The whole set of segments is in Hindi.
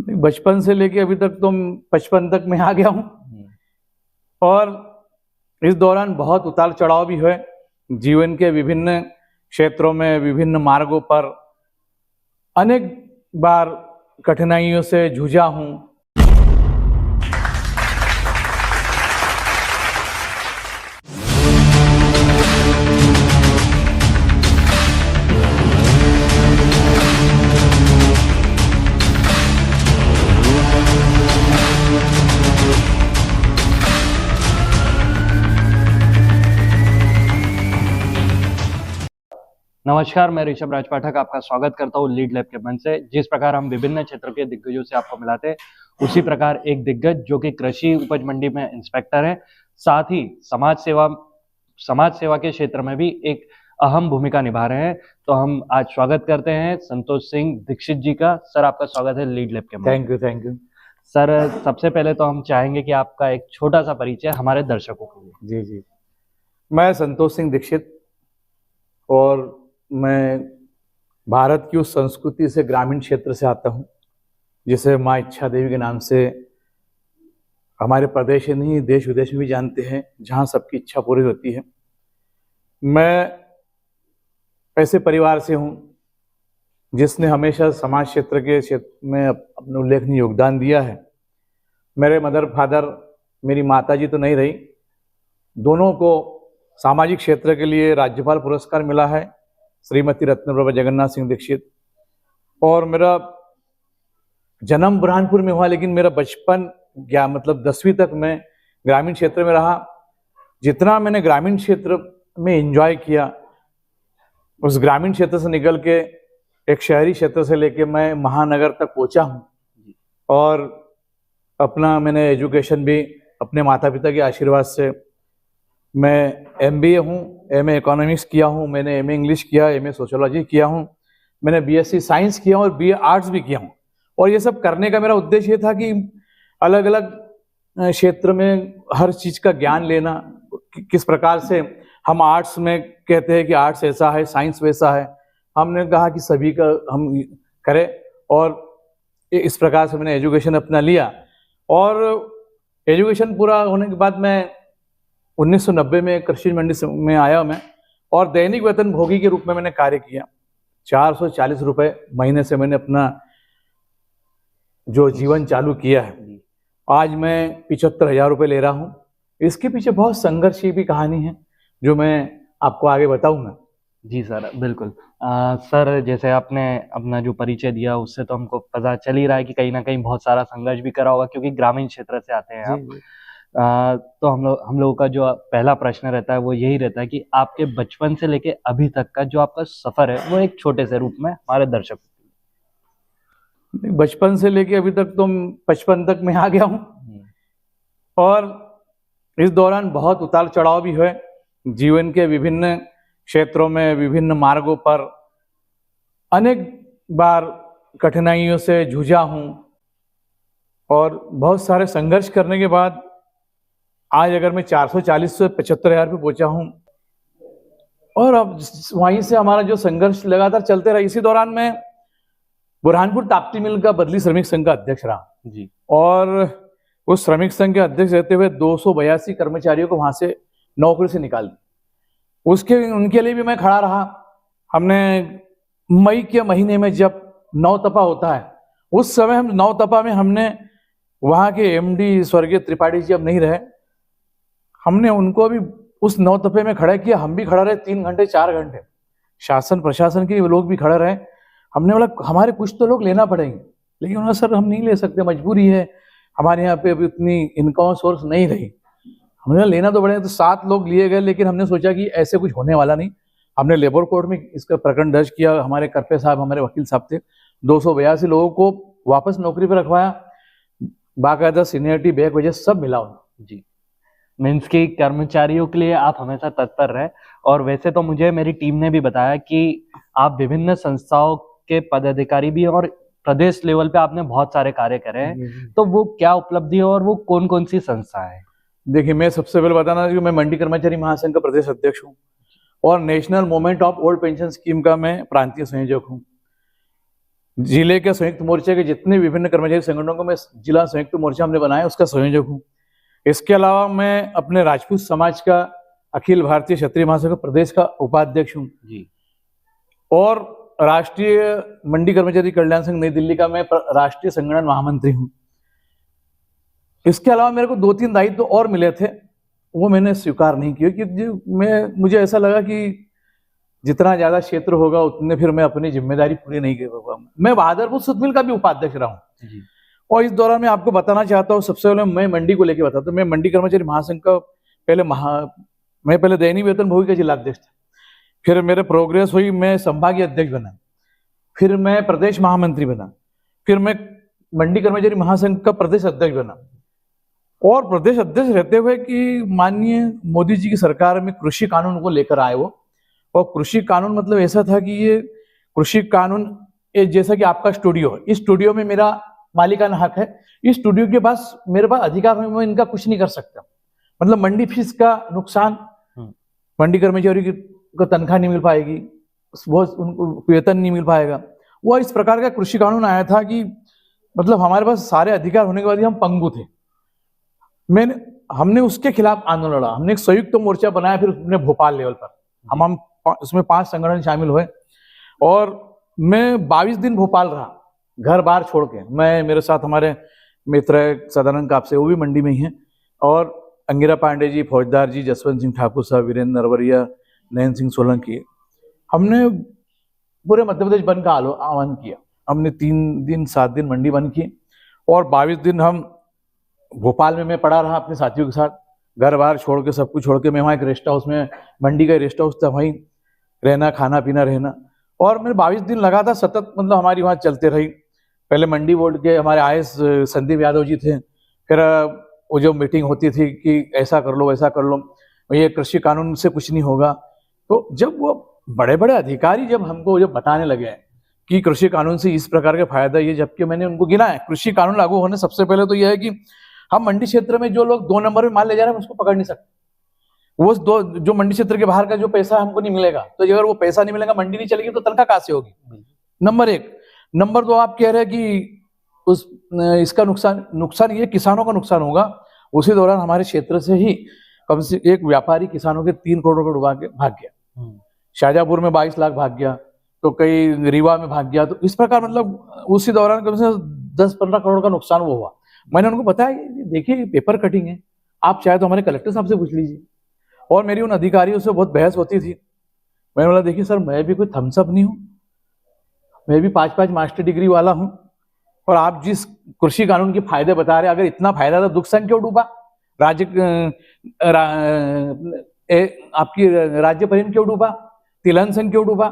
बचपन से लेके अभी तक तो 55 तक मैं आ गया हूँ और इस दौरान बहुत उतार चढ़ाव भी हुए। जीवन के विभिन्न क्षेत्रों में, विभिन्न मार्गों पर अनेक बार कठिनाइयों से जूझा हूँ। नमस्कार, मैं ऋषभ राज पाठक आपका स्वागत करता हूँ लीड लैब के मंच से। जिस प्रकार हम विभिन्न क्षेत्रों के दिग्गजों से आपको मिलाते हैं, उसी प्रकार एक दिग्गज जो कि कृषि उपज मंडी में इंस्पेक्टर है, साथ ही समाज सेवा के क्षेत्र में भी एक अहम भूमिका निभा रहे हैं। तो हम आज स्वागत करते हैं संतोष सिंह दीक्षित जी का। सर, आपका स्वागत है लीड लैब के मंच। थैंक यू सर, सबसे पहले तो हम चाहेंगे कि आपका एक छोटा सा परिचय हमारे दर्शकों के लिए। जी, मैं संतोष सिंह दीक्षित और मैं भारत की उस संस्कृति से, ग्रामीण क्षेत्र से आता हूँ जिसे माँ इच्छा देवी के नाम से हमारे प्रदेश नहीं, देश विदेश में भी जानते हैं, जहाँ सबकी इच्छा पूरी होती है। मैं ऐसे परिवार से हूँ जिसने हमेशा समाज क्षेत्र में अपना उल्लेखनीय योगदान दिया है। मेरे मदर फादर, मेरी माताजी तो नहीं रही, दोनों को सामाजिक क्षेत्र के लिए राज्यपाल पुरस्कार मिला है, श्रीमती रत्नप्रभा जगन्नाथ सिंह दीक्षित। और मेरा जन्म बुरहानपुर में हुआ, लेकिन मेरा बचपन 10वीं तक मैं ग्रामीण क्षेत्र में रहा। जितना मैंने ग्रामीण क्षेत्र में एंजॉय किया, उस ग्रामीण क्षेत्र से निकल के एक शहरी क्षेत्र से लेके मैं महानगर तक पहुंचा हूं। और अपना मैंने एजुकेशन भी अपने माता पिता के आशीर्वाद से, मैं MBA हूँ, MA इकोनॉमिक्स किया हूँ, मैंने MA इंग्लिश किया, MA सोशियोलॉजी किया हूँ, मैंने BSc साइंस किया और BA आर्ट्स भी किया हूँ। और ये सब करने का मेरा उद्देश्य ये था कि अलग अलग क्षेत्र में हर चीज़ का ज्ञान लेना, किस प्रकार से हम आर्ट्स में कहते हैं कि आर्ट्स ऐसा है, साइंस वैसा है। हमने कहा कि सभी का हम करें, और इस प्रकार से मैंने एजुकेशन अपना लिया। और एजुकेशन पूरा होने के बाद मैं 1990 में कृषि मंडी में आया मैं, और दैनिक वेतन भोगी के रूप में मैंने कार्य किया। 440 रुपये महीने से मैंने अपना जो जीवन चालू किया है। आज मैं 75,000 रुपये ले रहा हूँ। इसके पीछे बहुत संघर्ष की भी कहानी है जो मैं आपको आगे बताऊंगा। जी सर, बिल्कुल। सर, जैसे आपने अपना जो परिचय दिया उससे तो हमको पता चल ही रहा है कि कहीं ना कहीं बहुत सारा संघर्ष भी करा होगा, क्योंकि ग्रामीण क्षेत्र से आते हैं आप। तो हम लोगों का जो पहला प्रश्न रहता है वो यही रहता है कि आपके बचपन से लेके अभी तक का जो आपका सफर है वो एक छोटे से रूप में हमारे दर्शक। बचपन से लेके अभी तक तो 55 तक मैं आ गया हूँ और इस दौरान बहुत उतार चढ़ाव भी हुए। जीवन के विभिन्न क्षेत्रों में, विभिन्न मार्गों पर अनेक बार कठिनाइयों से जूझा हूँ और बहुत सारे संघर्ष करने के बाद आज अगर मैं 440 से 75,000 पे पहुंचा हूं। और अब वहीं से हमारा जो संघर्ष लगातार चलते रहा। इसी दौरान मैं बुरहानपुर ताप्ती मिल का बदली श्रमिक संघ का अध्यक्ष रहा जी, और उस श्रमिक संघ के अध्यक्ष रहते हुए 282 कर्मचारियों को वहां से नौकरी से निकाल दी। उनके लिए भी मैं खड़ा रहा। हमने मई के महीने में जब नौतपा होता है, उस समय हम नौतपा में हमने वहां के MD स्वर्गीय त्रिपाठी जी अब नहीं रहे, हमने उनको भी उस नौतपे में खड़ा किया। हम भी खड़ा रहे 3 घंटे 4 घंटे, शासन प्रशासन के लोग भी खड़े रहे। हमने बोला हमारे कुछ तो लोग लेना पड़ेंगे, लेकिन उन्होंने सर हम नहीं ले सकते, मजबूरी है, हमारे यहाँ पे अभी उतनी इनकम सोर्स नहीं रही। हमने लेना तो पड़ेगा। तो 7 लोग लिए गए, लेकिन हमने सोचा कि ऐसे कुछ होने वाला नहीं। हमने लेबर कोर्ट में इसका प्रकरण दर्ज किया। हमारे करपे साहब, हमारे वकील साहब थे, 282 लोगों को वापस नौकरी पर रखवाया। बाकायदा सीनियरिटी, बैक वजह सब मिला उन्हें जी। मीन्स की कर्मचारियों के लिए आप हमेशा तत्पर रहे। और वैसे तो मुझे मेरी टीम ने भी बताया कि आप विभिन्न संस्थाओं के पदाधिकारी भी, और प्रदेश लेवल पे आपने बहुत सारे कार्य करे हैं। तो वो क्या उपलब्धि है और वो कौन कौन सी संस्था है? देखिए, मैं सबसे पहले बताना कि मैं मंडी कर्मचारी महासंघ का प्रदेश अध्यक्ष हूँ और national movement of old pension scheme का मैं प्रांतीय संयोजक हूँ। जिले के संयुक्त मोर्चे के जितने विभिन्न कर्मचारी संगठनों को मैं जिला संयुक्त मोर्चा हमने बनाया उसका संयोजक हूँ। इसके अलावा मैं अपने राजपूत समाज का अखिल भारतीय क्षत्रिय महासंघ प्रदेश का उपाध्यक्ष हूँ जी। और राष्ट्रीय मंडी कर्मचारी कल्याण संघ नई दिल्ली का मैं राष्ट्रीय संगठन महामंत्री हूँ। इसके अलावा मेरे को 2-3 दायित्व और मिले थे, वो मैंने स्वीकार नहीं किए क्योंकि मुझे ऐसा लगा कि जितना ज्यादा क्षेत्र होगा उतने फिर मैं अपनी जिम्मेदारी पूरी नहीं कर पाऊंगा। मैं बहादुरपुर सुत मिल का भी उपाध्यक्ष रहा हूँ और इस दौरान मैं आपको बताना चाहता हूँ, सबसे पहले मैं मंडी को लेकर बताता हूँ। मैं मंडी कर्मचारी महासंघ का मैं पहले दैनिक वेतन भोगी का जिलाध्यक्ष था, फिर मेरे प्रोग्रेस हुई, मैं संभागीय अध्यक्ष बना, फिर मैं प्रदेश महामंत्री बना, फिर मैं मंडी कर्मचारी महासंघ का प्रदेश अध्यक्ष बना। और प्रदेश अध्यक्ष रहते हुए कि माननीय मोदी जी की सरकार में कृषि कानून को लेकर आए वो, और कृषि कानून मतलब ऐसा था कि ये कृषि कानून जैसा कि आपका स्टूडियो है, इस स्टूडियो में मेरा मालिकाना हक है, इस स्टूडियो के पास मेरे पास अधिकार है, मैं इनका कुछ नहीं कर सकता। मतलब मंडी फीस का नुकसान, मंडी कर्मचारी को तनख्वाह नहीं मिल पाएगी, बहुत उनको वेतन नहीं मिल पाएगा। वो इस प्रकार का कृषि कानून आया था कि मतलब हमारे पास सारे अधिकार होने के बाद भी हम पंगु थे। हमने उसके खिलाफ आंदोलन लड़ा, हमने एक संयुक्त मोर्चा बनाया, फिर हमने भोपाल लेवल पर हम उसमें 5 संगठन शामिल हुए और मैं 22 दिन भोपाल रहा, घर बार छोड़ के। मैं, मेरे साथ हमारे मित्र सदानंद कापसे, वो भी मंडी में ही हैं, और अंगिरा पांडे जी, फौजदार जी, जसवंत सिंह ठाकुर साहब, वीरेंद्र नरवरिया, नयन सिंह सोलंकी, हमने पूरे मध्य प्रदेश बंद का आह्वान किया। हमने 3 दिन 7 दिन मंडी बंद की और 22 दिन हम भोपाल में मैं पड़ा रहा अपने साथियों के साथ, घर बार छोड़ के, सब कुछ छोड़ के। मैं वहाँ एक रेस्ट हाउस में, मंडी का रेस्ट हाउस था, वहीं रहना, खाना पीना, रहना। और मैंने 22 दिन लगातार सतत मतलब हमारी वहाँ चलते रही। पहले मंडी बोर्ड के हमारे आईएएस संदीप यादव जी थे, फिर वो जो मीटिंग होती थी कि ऐसा कर लो, ऐसा कर लो, ये कृषि कानून से कुछ नहीं होगा। तो जब वो बड़े बड़े अधिकारी जब हमको जब बताने लगे कि कृषि कानून से इस प्रकार के फायदा ये, जबकि मैंने उनको गिना है, कृषि कानून लागू होने सबसे पहले तो यह है कि हम मंडी क्षेत्र में जो लोग 2 नंबर में माल ले जा रहे हैं उसको पकड़ नहीं सकते। वो जो मंडी क्षेत्र के बाहर का जो पैसा हमको नहीं मिलेगा, तो अगर वो पैसा नहीं मिलेगा, मंडी नहीं चलेगी, तो तनख्वाह कहां से होगी? नंबर 1। नंबर 2, आप कह रहे हैं कि इसका नुकसान ये किसानों का नुकसान होगा। उसी दौरान हमारे क्षेत्र से ही कम से एक व्यापारी किसानों के 3 करोड़ रुपए डुबा के भाग गया, शाहजहांपुर में 22 लाख भाग गया, तो कई रीवा में भाग गया। तो इस प्रकार मतलब उसी दौरान कम से 10-15 करोड़ का नुकसान वो हुआ। मैंने उनको बताया, देखिए पेपर कटिंग है, आप चाहे तो हमारे कलेक्टर साहब से पूछ लीजिए। और मेरी उन अधिकारियों से बहुत बहस होती थी। मैंने बोला, देखिए सर, मैं भी कोई थम्सअप नहीं हूँ, मैं भी 5-5 मास्टर डिग्री वाला हूँ, और आप जिस कृषि कानून के फायदे बता रहे हैं, अगर इतना फायदा था, दुख संघ क्यों डूबा? आपकी राज्य परिवहन क्यों डूबा? तिलहन संघ क्यों डूबा?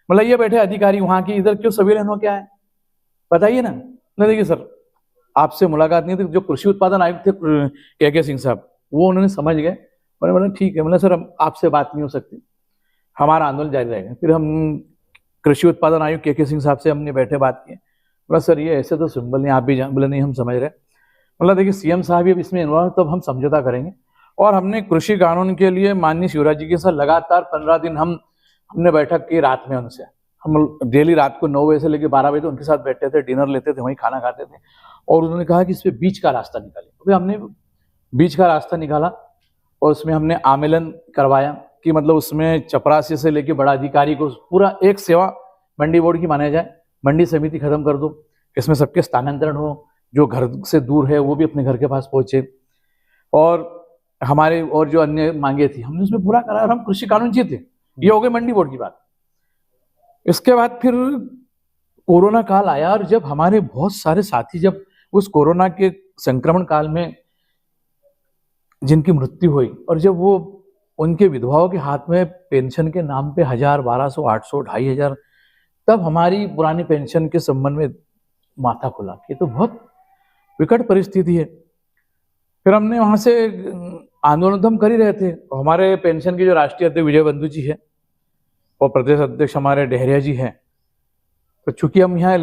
मतलब ये बैठे अधिकारी वहां की, इधर क्यों संविलियन हो, क्या है बताइए ना। नहीं, देखिए सर, आपसे मुलाकात नहीं थी। जो कृषि उत्पादन आयुक्त थे के सिंह साहब, वो उन्होंने समझ गए। मैंने बोला ठीक है, मतलब सर हम आपसे बात नहीं हो सकती, हमारा आंदोलन जारी रहेगा। फिर हम कृषि उत्पादन आयुक्त के सिंह साहब से हमने बैठे बात किए। बोला सर ये ऐसे तो सिंबल नहीं, आप भी जान। बोले नहीं, हम समझ रहे। मतलब देखिए सीएम साहब भी इसमें इन्वॉल्व, तब हम समझौता करेंगे। और हमने कृषि कानून के लिए माननीय शिवराज जी के साथ लगातार 15 दिन हमने बैठक की, रात में उनसे। हम डेली रात को 9 बजे से लेकर 12 बजे तक उनके साथ बैठते थे, डिनर लेते थे, वहीं खाना खाते थे। और उन्होंने कहा कि इस पे बीच का रास्ता निकालें। तो हमने बीच का रास्ता निकाला और उसमें हमने आमेलन करवाया कि मतलब उसमें चपरासी से लेकर बड़ा अधिकारी को पूरा एक सेवा मंडी बोर्ड की माना जाए। मंडी समिति खत्म कर दो, इसमें सबके स्थानांतरण हो, जो घर से दूर है वो भी अपने घर के पास पहुंचे। और हमारे और जो अन्य मांगे थी हमने उसमें पूरा करा और हम कृषि कानून जीते। ये हो गई मंडी बोर्ड की बात। इसके बाद फिर कोरोना काल आया और जब हमारे बहुत सारे साथी जब उस कोरोना के संक्रमण काल में जिनकी मृत्यु हुई और जब वो उनके विधवाओं के हाथ में पेंशन के नाम पे 1000, 1200, 800, 2500, तब हमारी पुरानी पेंशन के संबंध में माथा खुला कि ये तो बहुत विकट परिस्थिति है। फिर हमने वहां से आंदोलन तो हम कर ही रहे थे। हमारे पेंशन के जो राष्ट्रीय अध्यक्ष विजय बंधु जी है और प्रदेश अध्यक्ष हमारे डेहरिया जी हैं, तो चूंकि हम यहाँ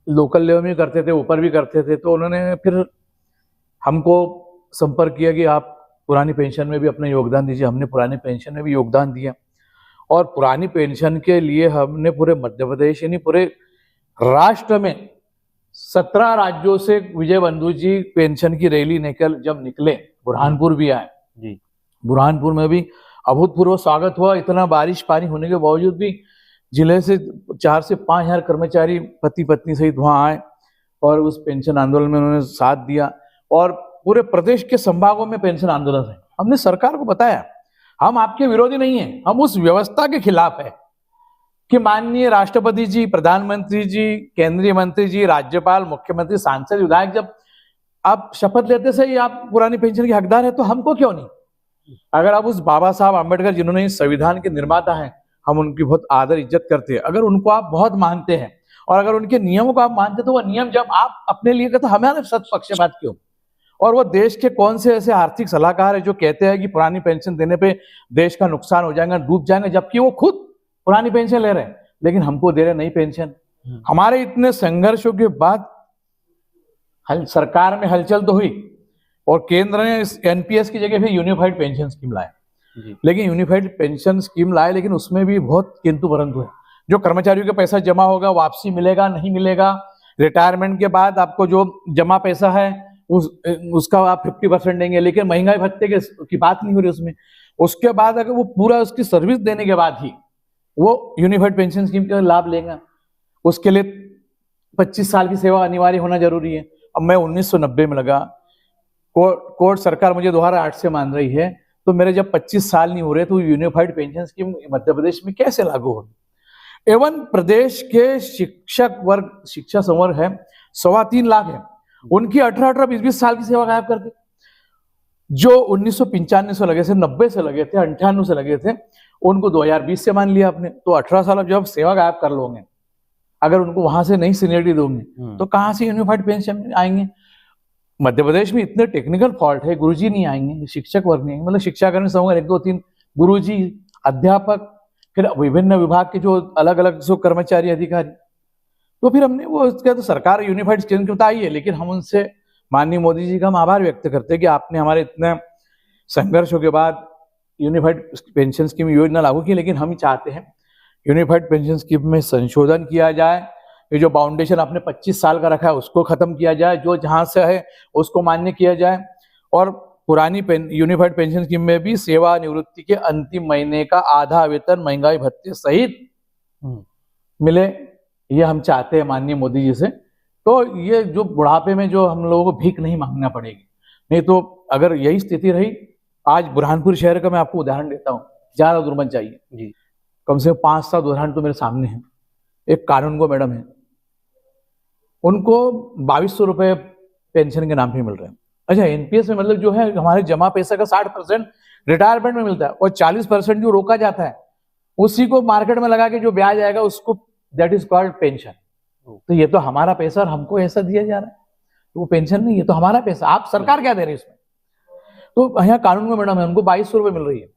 लोकल लेवल में करते थे, ऊपर भी करते थे, तो उन्होंने फिर हमको संपर्क किया कि आप पुरानी पेंशन में भी अपना योगदान दीजिए। हमने पुरानी पेंशन में भी योगदान दिया और पुरानी पेंशन के लिए हमने पूरे मध्य प्रदेश यानी पूरे राष्ट्र में 17 राज्यों से विजय बंधु जी पेंशन की रैली जब निकले, बुरहानपुर भी आए जी। बुरहानपुर में भी अभूतपूर्व स्वागत हुआ। इतना बारिश पानी होने के बावजूद भी जिले से 4 से 5 हजार कर्मचारी पति पत्नी सहित वहां आए और उस पेंशन आंदोलन में उन्होंने साथ दिया। और पूरे प्रदेश के संभागों में पेंशन आंदोलन है। हमने सरकार को बताया हम आपके विरोधी नहीं है, हम उस व्यवस्था के खिलाफ है कि माननीय राष्ट्रपति जी, प्रधानमंत्री जी, केंद्रीय मंत्री जी, राज्यपाल, मुख्यमंत्री, सांसद, विधायक जब आप शपथ लेते से ही आप पुरानी पेंशन के हकदार है, तो हमको क्यों नहीं? अगर आप उस बाबा साहब आम्बेडकर जिन्होंने इस संविधान के निर्माता हैं, हम उनकी बहुत आदर इज्जत करते हैं, अगर उनको आप बहुत मानते हैं और अगर उनके नियमों को आप मानते, तो वह नियम जब आप अपने लिए करते, हमारे सच पक्षपात क्यों? और वो देश के कौन से ऐसे आर्थिक सलाहकार है जो कहते हैं कि पुरानी पेंशन देने पे देश का नुकसान हो जाएगा, डूब जाएंगे, जबकि वो खुद पुरानी पेंशन ले रहे हैं लेकिन हमको दे रहे नई पेंशन। हमारे इतने संघर्षों के बाद सरकार में हलचल तो हुई और केंद्र ने इस एनपीएस की जगह फिर यूनिफाइड पेंशन स्कीम लाए। लेकिन यूनिफाइड पेंशन स्कीम लाए, लेकिन उसमें भी बहुत किंतु परंतु है। जो कर्मचारियों का पैसा जमा होगा, वापसी मिलेगा नहीं मिलेगा, रिटायरमेंट के बाद आपको जो जमा पैसा है उसका आप 50% देंगे, लेकिन महंगाई भत्ते की बात नहीं हो रही उसमें। उसके बाद अगर वो पूरा उसकी सर्विस देने के बाद ही वो यूनिफाइड पेंशन स्कीम का लाभ लेगा। उसके लिए 25 साल की सेवा अनिवार्य होना जरूरी है। अब मैं 1990 में लगा, कोर्ट सरकार मुझे 2008 से मान रही है, तो मेरे जब 25 साल नहीं हो रहे तो unified pension scheme Madhya Pradesh में कैसे लागू होगी? एवं प्रदेश के शिक्षा संवर्ग है 3.25 लाख है, उनकी 18-18, 20-20 साल की सेवा गायब कर दी। जो 1995 से लगे थे, 90 से लगे थे, 98 से लगे थे, उनको 2020 से मान लिया आपने, तो 18 साल अब जब सेवा गायब कर लोगे, अगर उनको वहां से नहीं सीनियरिटी दोगे तो कहां से यूनिफाइड पेंशन आएंगे? मध्य प्रदेश में इतने टेक्निकल फॉल्ट है, गुरुजी नहीं आएंगे, शिक्षक वर्ग नहीं, मतलब शिक्षाकर्मी संवर्ग 1, 2, 3 गुरुजी, अध्यापक, फिर विभिन्न विभाग के जो अलग अलग जो कर्मचारी अधिकारी। तो फिर हमने वो क्या, तो सरकार यूनिफाइड स्कीम की बताई है, लेकिन हम उनसे माननीय मोदी जी का हम आभार व्यक्त करते हैं कि आपने हमारे इतने संघर्षों के बाद यूनिफाइड पेंशन स्कीम योजना लागू की। लेकिन हम चाहते हैं यूनिफाइड पेंशन स्कीम में संशोधन किया जाए। ये जो बाउंडेशन आपने 25 साल का रखा है उसको खत्म किया जाए, जो जहां से है उसको मान्य किया जाए, और पुरानी यूनिफाइड पेंशन स्कीम में भी सेवानिवृत्ति के अंतिम महीने का आधा वेतन महंगाई भत्ते सहित मिले, ये हम चाहते हैं माननीय मोदी जी से। तो ये जो बुढ़ापे में जो हम लोगों को भीख नहीं मांगना पड़ेगी, नहीं तो अगर यही स्थिति रही, आज बुरहानपुर शहर का मैं आपको उदाहरण देता हूँ, ज्यादा दूर मत जाइए जी, कम से कम 5-7 उदाहरण तो मेरे सामने हैं। एक कानूनगो मैडम है, उनको 2200 रुपए पेंशन के नाम पे मिल रहे हैं। अच्छा, एनपीएस में मतलब जो है हमारे जमा पैसा का 60% रिटायरमेंट में मिलता है और 40% जो रोका जाता है उसी को मार्केट में लगा के जो ब्याज आएगा उसको, दैट इज कॉल्ड पेंशन। तो ये तो हमारा पैसा और हमको ऐसा दिया जा रहा है, तो वो पेंशन नहीं, ये तो हमारा पैसा, आप सरकार क्या दे रही है इसमें? तो यहाँ कानून में मैडम है, उनको 2200 रुपए मिल रही है।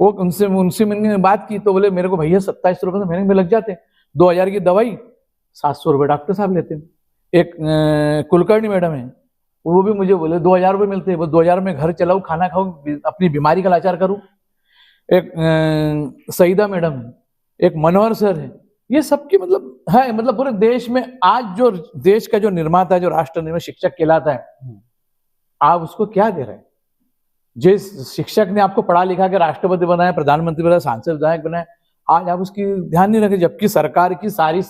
वो उनसे मैंने बात की तो बोले मेरे को भैया 27 रुपए तो महीने में लग जाते हैं, 2000 की दवाई, 700 रुपए डॉक्टर साहब लेते हैं। एक कुलकर्णी मैडम है, वो भी मुझे बोले 2000 रुपए मिलते हैं, वो 2000 में घर चलाऊं, खाना खाऊं, अपनी बीमारी का लाचार करूं। एक सईदा मैडम है, एक मनोहर सर है, ये सबकी मतलब है, मतलब पूरे देश में आज जो देश का जो निर्माता है, जो राष्ट्र निर्माता शिक्षक कहलाता है, आप उसको क्या दे रहे हैं? जिस शिक्षक ने आपको पढ़ा लिखा के राष्ट्रपति बनाया, प्रधानमंत्री बनाया, सांसद विधायक बनाया, आज आप उसकी ध्यान नहीं रखे, जबकि सरकार की सारी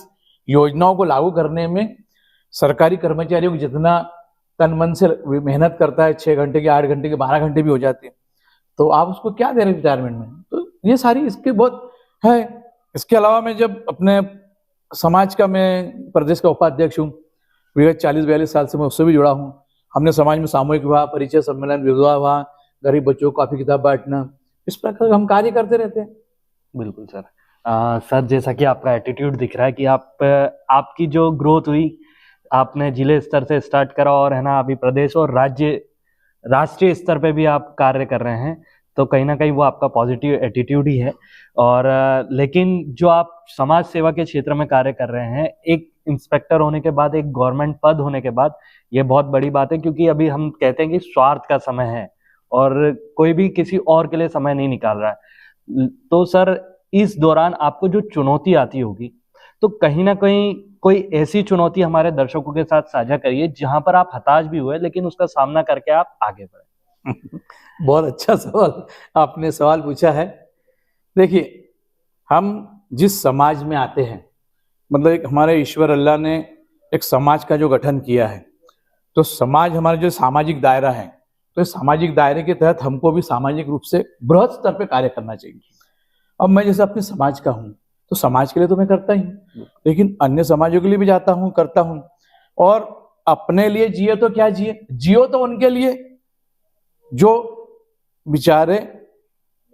योजनाओं को लागू करने में सरकारी कर्मचारियों को जितना तन मन से मेहनत करता है, 6 घंटे के, 8 घंटे के, 12 घंटे भी हो जाते हैं, तो आप उसको क्या दे रहे हैं रिटायरमेंट में? तो ये सारी इसके बहुत है। इसके अलावा मैं जब अपने समाज का, मैं प्रदेश का उपाध्यक्ष हूँ, विगत 40-42 साल से मैं उससे भी जुड़ा हूँ। हमने समाज में सामूहिक विवाह, परिचय सम्मेलन, विधवा विवाह, गरीब बच्चों को कॉपी किताब बांटना, इस प्रकार हम कार्य करते रहते हैं। बिल्कुल सर। सर, जैसा कि आपका एटीट्यूड दिख रहा है कि आपकी जो ग्रोथ हुई, आपने जिले स्तर से स्टार्ट करा और है ना अभी प्रदेश और राष्ट्रीय स्तर पे भी आप कार्य कर रहे हैं, तो कहीं ना कहीं वो आपका पॉजिटिव एटीट्यूड ही है। और लेकिन जो आप समाज सेवा के क्षेत्र में कार्य कर रहे हैं, एक इंस्पेक्टर होने के बाद, एक गवर्नमेंट पद होने के बाद, ये बहुत बड़ी बात है, क्योंकि अभी हम कहते हैं कि स्वार्थ का समय है और कोई भी किसी और के लिए समय नहीं निकाल रहा है। तो सर, इस दौरान आपको जो चुनौती आती होगी, तो कहीं ना कहीं कोई ऐसी चुनौती हमारे दर्शकों के साथ साझा करिए जहां पर आप हताश भी हुए लेकिन उसका सामना करके आप आगे बढ़े। बहुत अच्छा सवाल आपने सवाल पूछा है। देखिए, हम जिस समाज में आते हैं, मतलब एक हमारे ईश्वर अल्लाह ने एक समाज का जो गठन किया है, तो समाज हमारा जो सामाजिक दायरा है, तो इस सामाजिक दायरे के तहत हमको भी सामाजिक रूप से बृहद स्तर पे कार्य करना चाहिए। अब मैं जैसे अपने समाज का हूँ, तो समाज के लिए तो मैं करता ही हूँ, लेकिन अन्य समाजों के लिए भी जाता हूँ, करता हूँ। और अपने लिए जिए तो क्या जिए, जियो तो उनके लिए जो बेचारे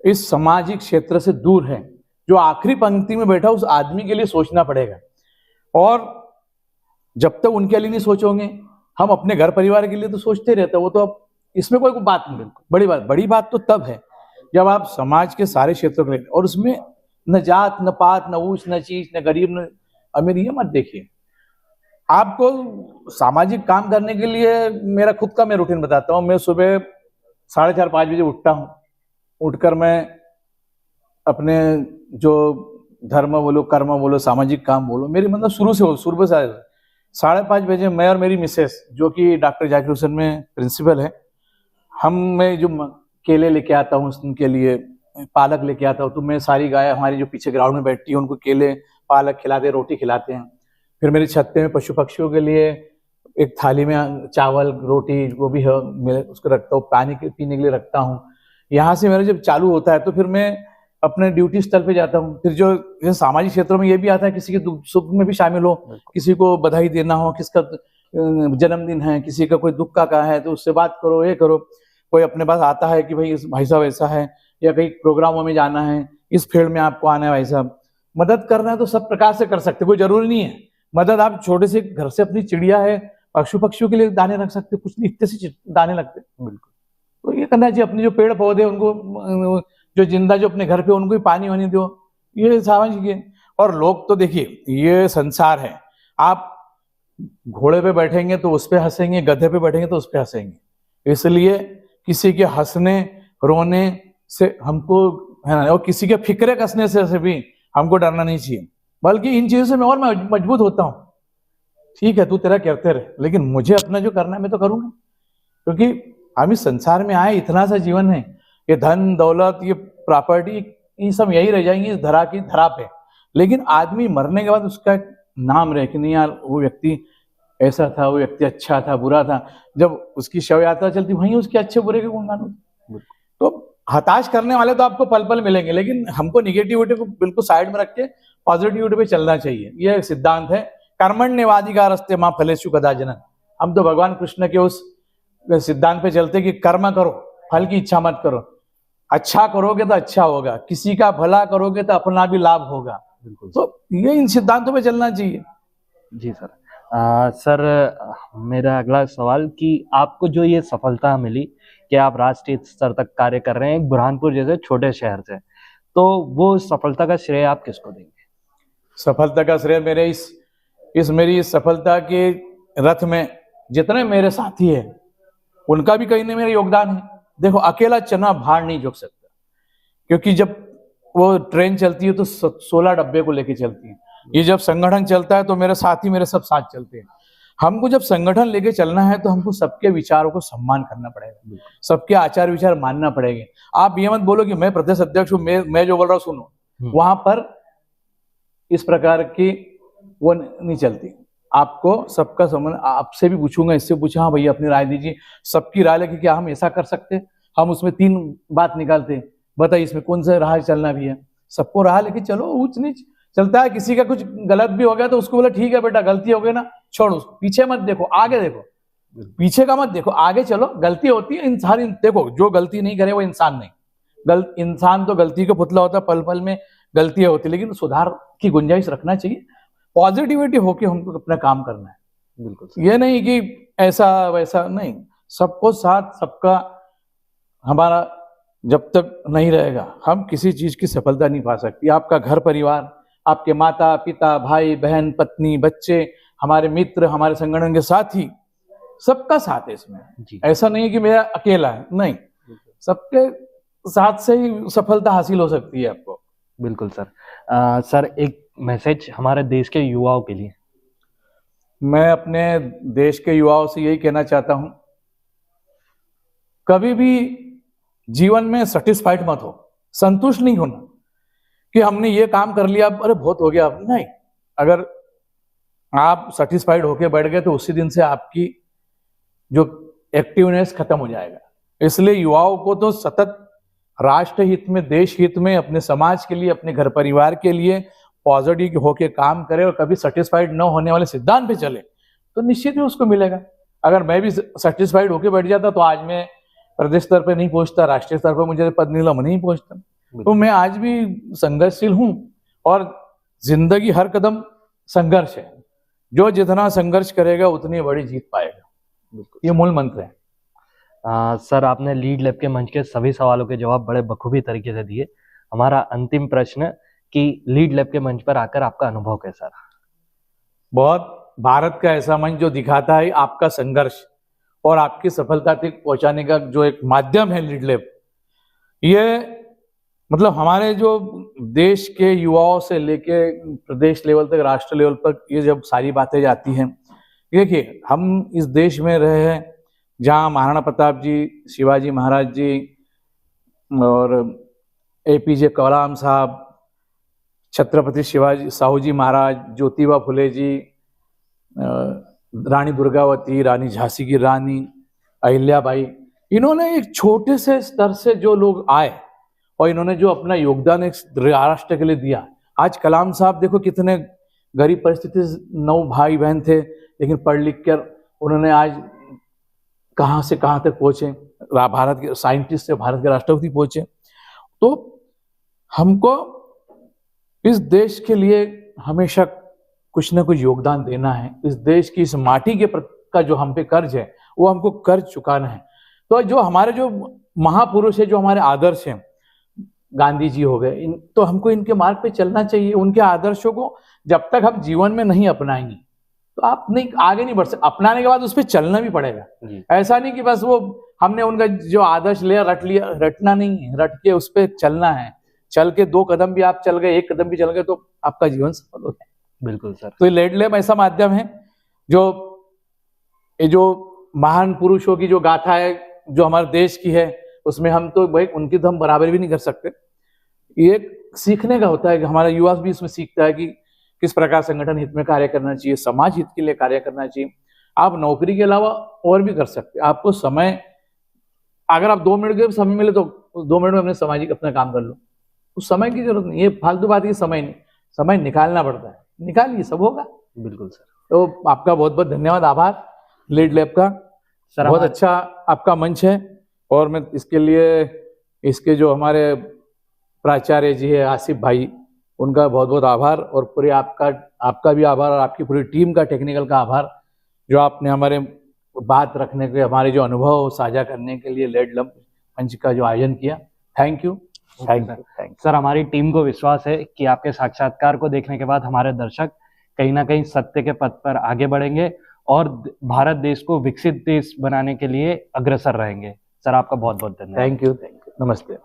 इस सामाजिक क्षेत्र से दूर हैं, जो आखिरी पंक्ति में बैठा उस आदमी के लिए सोचना पड़ेगा। और जब तक उनके लिए नहीं सोचोगे, हम अपने घर परिवार के लिए तो सोचते रहते हैं, वो तो अब इसमें कोई बात नहीं। बिल्कुल बड़ी बात तो तब है जब आप समाज के सारे क्षेत्रों के लिए, और उसमें न जात न पात न ऊंच न चीज न गरीब न अमीर, ये मत देखिए। आपको सामाजिक काम करने के लिए मेरा खुद का मैं रूटीन बताता हूँ। मैं सुबह 4:30-5 बजे उठता हूँ। उठकर मैं अपने जो धर्म बोलो, कर्म बोलो, सामाजिक काम बोलो, मेरी मतलब शुरू से 5:30 बजे मैं और मेरी मिसेस, जो कि डॉक्टर जाकिर हुसैन में प्रिंसिपल है, मैं जो केले लेके आता हूँ उनके लिए, पालक लेके आता हूँ, तो मैं सारी गाय हमारी जो पीछे ग्राउंड में बैठती है उनको केले पालक खिलाते, रोटी खिलाते हैं। फिर मेरी छत पे में पशु पक्षियों के लिए एक थाली में चावल रोटी वो भी है, मैं उसको रखता हूँ, पानी पीने के लिए रखता हूँ। यहाँ से मेरा जब चालू होता है तो फिर मैं अपने ड्यूटी स्थल पे जाता हूँ। फिर जो सामाजिक क्षेत्रों में ये भी आता है, किसी के दुख सुख में भी शामिल हो, किसी को बधाई देना हो, किसका जन्मदिन है, किसी का कोई दुख का है, तो उससे बात करो, ये करो। कोई अपने पास आता है कि भाई इस भाई साहब ऐसा है, या कहीं प्रोग्रामों में जाना है, इस फील्ड में आपको आना है भाई साहब, मदद करना है तो सब प्रकार से कर सकते, कोई जरूरी नहीं है। मदद आप छोटे से घर से अपनी चिड़िया है, पक्षियों के लिए दाने रख सकते, कुछ नहीं, इतने से दाने लगते। बिल्कुल, तो ये करना चाहिए। अपने जो पेड़ पौधे उनको जो जिंदा जो अपने घर पे, उनको भी पानी वानी दो, ये सामाजिक है। और लोग तो देखिए, ये संसार है, आप घोड़े पे बैठेंगे तो उस पे हंसेंगे, गधे पे बैठेंगे तो उस पे हंसेंगे। इसलिए किसी के हंसने रोने से हमको है ना, और किसी के फिक्रे कसने से भी हमको डरना नहीं चाहिए, बल्कि इन चीजों से मैं और मजबूत होता हूँ। ठीक है, तू तेरा करते रहे, लेकिन मुझे अपना जो करना है मैं तो करूंगा, क्योंकि हम इस संसार में आए, इतना सा जीवन है, ये धन दौलत ये प्रॉपर्टी ये सब यही रह जाएंगे इस धरा पे, लेकिन आदमी मरने के बाद उसका नाम रहे कि नहीं यार वो व्यक्ति ऐसा था, वो व्यक्ति अच्छा था, बुरा था। जब उसकी शव यात्रा चलती, वहीं उसके अच्छे बुरे के गुणगान होते। तो हताश करने वाले तो आपको पल पल मिलेंगे, लेकिन हमको निगेटिविटी को बिल्कुल साइड में रख के पॉजिटिविटी पे चलना चाहिए। ये एक सिद्धांत है, कर्मण्येवाधिकारस्ते मां फलेषु कदाचन। हम तो भगवान कृष्ण के उस सिद्धांत पे चलते कि कर्म करो, फल की इच्छा मत करो। अच्छा करोगे तो अच्छा होगा, किसी का भला करोगे तो अपना भी लाभ होगा। बिल्कुल, तो ये इन सिद्धांतों पे चलना चाहिए। जी सर। सर, मेरा अगला सवाल कि आपको जो ये सफलता मिली कि आप राष्ट्रीय स्तर तक कार्य कर रहे हैं एक बुरहानपुर जैसे छोटे शहर से, तो वो सफलता का श्रेय आप किसको देंगे? सफलता का श्रेय मेरे मेरी सफलता के रथ में जितने मेरे साथी हैं उनका भी कहीं ना मेरा योगदान है। देखो, अकेला चना भार नहीं झुक सकता, क्योंकि जब वो ट्रेन चलती है तो 16 डब्बे को लेके चलती है। ये जब संगठन चलता है तो मेरे साथी मेरे सब साथ चलते हैं। हमको जब संगठन लेके चलना है तो हमको सबके विचारों को सम्मान करना पड़ेगा, सबके आचार विचार मानना पड़ेगा। आप ये मत बोलो कि मैं प्रदेश अध्यक्ष हूँ, मैं जो बोल रहा हूँ सुनो। वहां पर इस प्रकार की वो नहीं चलती। आपको सबका समझ, आपसे भी पूछूंगा, इससे पूछा, हाँ भैया अपनी राय दीजिए, सबकी राय लेके क्या हम ऐसा कर सकते, हम उसमें 3 बात निकालते, बताइए इसमें कौन सा राह चलना भी है। सबको राह लेके चलो, ऊंच नीच चलता है। किसी का कुछ गलत भी हो गया तो उसको बोला ठीक है बेटा गलती हो गई ना, छोड़ उसको, पीछे मत देखो, आगे देखो, पीछे का मत देखो, आगे चलो। गलती होती है, इंसान देखो जो गलती नहीं करे वो इंसान नहीं, इंसान तो गलती का पुतला होता है, पल पल में गलतियां होती, लेकिन सुधार की गुंजाइश रखना चाहिए। पॉजिटिविटी होके हमको अपना काम करना है। बिल्कुल, ये नहीं कि ऐसा वैसा नहीं, सबको साथ, सबका हमारा जब तक नहीं रहेगा हम किसी चीज की सफलता नहीं पा सकती। आपका घर परिवार, आपके माता पिता, भाई बहन, पत्नी, बच्चे, हमारे मित्र, हमारे संगठन के साथी, सबका साथ है इसमें। ऐसा नहीं है कि मेरा अकेला है, नहीं, सबके साथ से ही सफलता हासिल हो सकती है आपको। बिल्कुल सर। सर, एक मैसेज हमारे देश के युवाओं के लिए? मैं अपने देश के युवाओं से यही कहना चाहता हूं, कभी भी जीवन में सेटिस्फाइड मत हो, संतुष्ट नहीं होना कि हमने ये काम कर लिया, अरे बहुत हो गया, अब नहीं। अगर आप सेटिस्फाइड होके बैठ गए तो उसी दिन से आपकी जो एक्टिवनेस खत्म हो जाएगा। इसलिए युवाओं को तो सतत राष्ट्र हित में, देश हित में, अपने समाज के लिए, अपने घर परिवार के लिए पॉजिटिव होके काम करे और कभी सेटिस्फाइड न होने वाले सिद्धांत पे चले तो निश्चित ही उसको मिलेगा। अगर मैं भी सेटिस्फाइड होके बैठ जाता तो आज मैं प्रदेश स्तर पे नहीं पहुंचता, राष्ट्रीय स्तर पर मुझे पद मिला, मैं नहीं पहुंचता। तो मैं आज भी संघर्षशील हूं और जिंदगी हर कदम संघर्ष है। जो जितना संघर्ष करेगा उतनी बड़ी जीत पाएगा, ये मूल मंत्र है। सर, आपने लीड लैब के मंच के सभी सवालों के जवाब बड़े बखूबी तरीके से दिए। हमारा अंतिम प्रश्न कि लीड लैब के मंच पर आकर आपका अनुभव कैसा रहा? बहुत, भारत का ऐसा मंच जो दिखाता है आपका संघर्ष और आपकी सफलता तक पहुंचाने का जो एक माध्यम है लीड लैब, ये मतलब हमारे जो देश के युवाओं से लेके प्रदेश लेवल तक, राष्ट्र लेवल तक ये जब सारी बातें जाती हैं, देखिए हम इस देश में रहे हैं जहाँ महाराणा प्रताप जी, शिवाजी महाराज जी और APJ कलाम साहब, छत्रपति शिवाजी साहू जी महाराज, ज्योतिबा फुले जी, रानी दुर्गावती, रानी झांसी की रानी, अहिल्याबाई, इन्होंने एक छोटे से स्तर से जो लोग आए और इन्होंने जो अपना योगदान एक राष्ट्र के लिए दिया। आज कलाम साहब देखो कितने गरीब परिस्थिति से, 9 भाई बहन थे, लेकिन पढ़ लिख कर उन्होंने आज कहाँ से कहाँ तक पहुंचे, भारत के साइंटिस्ट से भारत के राष्ट्रपति पहुंचे। तो हमको इस देश के लिए हमेशा कुछ ना कुछ योगदान देना है। इस देश की, इस माटी के का जो हम पे कर्ज है वो हमको कर्ज चुकाना है। तो जो हमारे जो महापुरुष है, जो हमारे आदर्श हैं, गांधी जी हो गए, तो हमको इनके मार्ग पे चलना चाहिए। उनके आदर्शों को जब तक हम जीवन में नहीं अपनाएंगे तो आप नहीं आगे नहीं बढ़ सकते। अपनाने के बाद उस पर चलना भी पड़ेगा। ऐसा नहीं कि बस वो हमने उनका जो आदर्श लिया रटना नहीं है, रट के उस पर चलना है। चल के 2 कदम भी आप चल गए, 1 कदम भी चल गए तो आपका जीवन सफल हो गया। बिल्कुल सर। तो लीड लैब ऐसा माध्यम है जो महान पुरुषों की जो गाथा है, जो हमारे देश की है, उसमें हम तो भाई उनकी तो हम बराबर भी नहीं कर सकते। ये सीखने का होता है कि हमारा युवा भी इसमें सीखता है कि किस प्रकार संगठन हित में कार्य करना चाहिए, समाज हित के लिए कार्य करना चाहिए। आप नौकरी के अलावा और भी कर सकते हैं। आपको समय, अगर आप 2 मिनट के समय मिले तो 2 मिनट में अपने सामाजिक अपना काम कर लो। उस समय की जरूरत नहीं, ये फालतू बात की समय नहीं, समय निकालना पड़ता है, निकालिए, सब होगा। बिल्कुल सर। तो आपका बहुत बहुत धन्यवाद, आभार लीड लैब का। सर बहुत अच्छा आपका मंच है और मैं इसके लिए इसके जो हमारे प्राचार्य जी है आसिफ भाई, उनका बहुत बहुत आभार और पूरे आपका भी आभार और आपकी पूरी टीम का, टेक्निकल का आभार, जो आपने हमारे बात रखने के, हमारे जो अनुभव साझा करने के लिए लीड लैब मंच का जो आयोजन किया। Thank you. सर, हमारी टीम को विश्वास है कि आपके साक्षात्कार को देखने के बाद हमारे दर्शक कहीं ना कहीं सत्य के पथ पर आगे बढ़ेंगे और भारत देश को विकसित देश बनाने के लिए अग्रसर रहेंगे। सर, आपका बहुत बहुत धन्यवाद। थैंक यू, नमस्ते।